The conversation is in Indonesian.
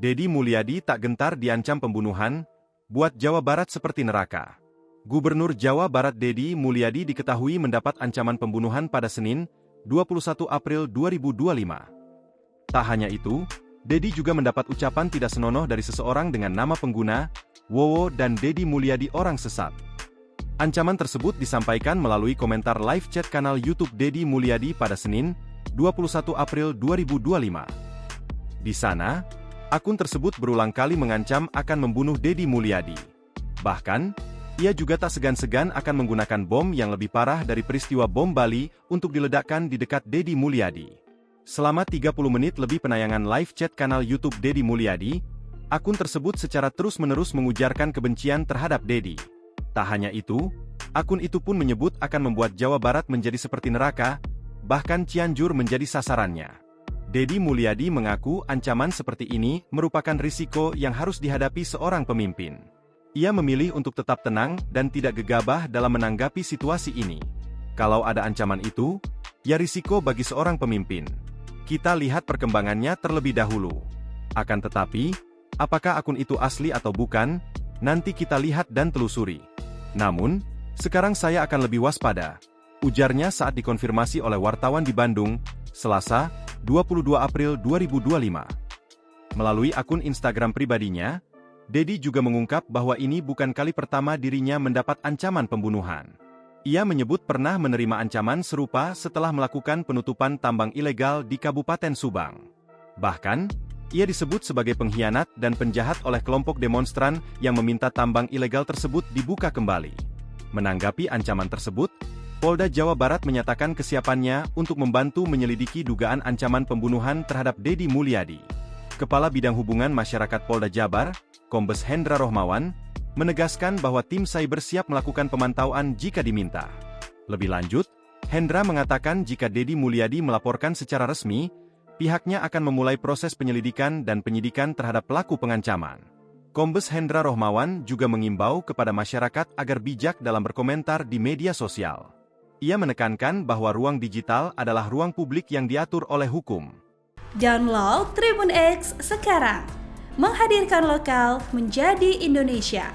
Deddy Mulyadi tak gentar diancam pembunuhan, buat Jawa Barat seperti neraka. Gubernur Jawa Barat Deddy Mulyadi diketahui mendapat ancaman pembunuhan pada Senin, 21 April 2025. Tak hanya itu, Deddy juga mendapat ucapan tidak senonoh dari seseorang dengan nama pengguna, Wowo dan Deddy Mulyadi orang sesat. Ancaman tersebut disampaikan melalui komentar live chat kanal YouTube Deddy Mulyadi pada Senin, 21 April 2025. Di sana, akun tersebut berulang kali mengancam akan membunuh Deddy Mulyadi. Bahkan, ia juga tak segan-segan akan menggunakan bom yang lebih parah dari peristiwa bom Bali untuk diledakkan di dekat Deddy Mulyadi. Selama 30 menit lebih penayangan live chat kanal YouTube Deddy Mulyadi, akun tersebut secara terus-menerus mengujarkan kebencian terhadap Deddy. Tak hanya itu, akun itu pun menyebut akan membuat Jawa Barat menjadi seperti neraka, bahkan Cianjur menjadi sasarannya. Deddy Mulyadi mengaku ancaman seperti ini merupakan risiko yang harus dihadapi seorang pemimpin. Ia memilih untuk tetap tenang dan tidak gegabah dalam menanggapi situasi ini. Kalau ada ancaman itu, ya risiko bagi seorang pemimpin. Kita lihat perkembangannya terlebih dahulu. Akan tetapi, apakah akun itu asli atau bukan, nanti kita lihat dan telusuri. Namun, sekarang saya akan lebih waspada, ujarnya saat dikonfirmasi oleh wartawan di Bandung, Selasa, 22 April 2025. Melalui akun Instagram pribadinya, Deddy juga mengungkap bahwa ini bukan kali pertama dirinya mendapat ancaman pembunuhan. Ia menyebut pernah menerima ancaman serupa setelah melakukan penutupan tambang ilegal di Kabupaten Subang. Bahkan, ia disebut sebagai pengkhianat dan penjahat oleh kelompok demonstran yang meminta tambang ilegal tersebut dibuka kembali. Menanggapi ancaman tersebut, Polda Jawa Barat menyatakan kesiapannya untuk membantu menyelidiki dugaan ancaman pembunuhan terhadap Deddy Mulyadi. Kepala Bidang Hubungan Masyarakat Polda Jabar, Kombes Hendra Rohmawan, menegaskan bahwa tim cyber siap melakukan pemantauan jika diminta. Lebih lanjut, Hendra mengatakan jika Deddy Mulyadi melaporkan secara resmi, pihaknya akan memulai proses penyelidikan dan penyidikan terhadap pelaku pengancaman. Kombes Hendra Rohmawan juga mengimbau kepada masyarakat agar bijak dalam berkomentar di media sosial. Ia menekankan bahwa ruang digital adalah ruang publik yang diatur oleh hukum. Download Tribun X sekarang, menghadirkan lokal menjadi Indonesia.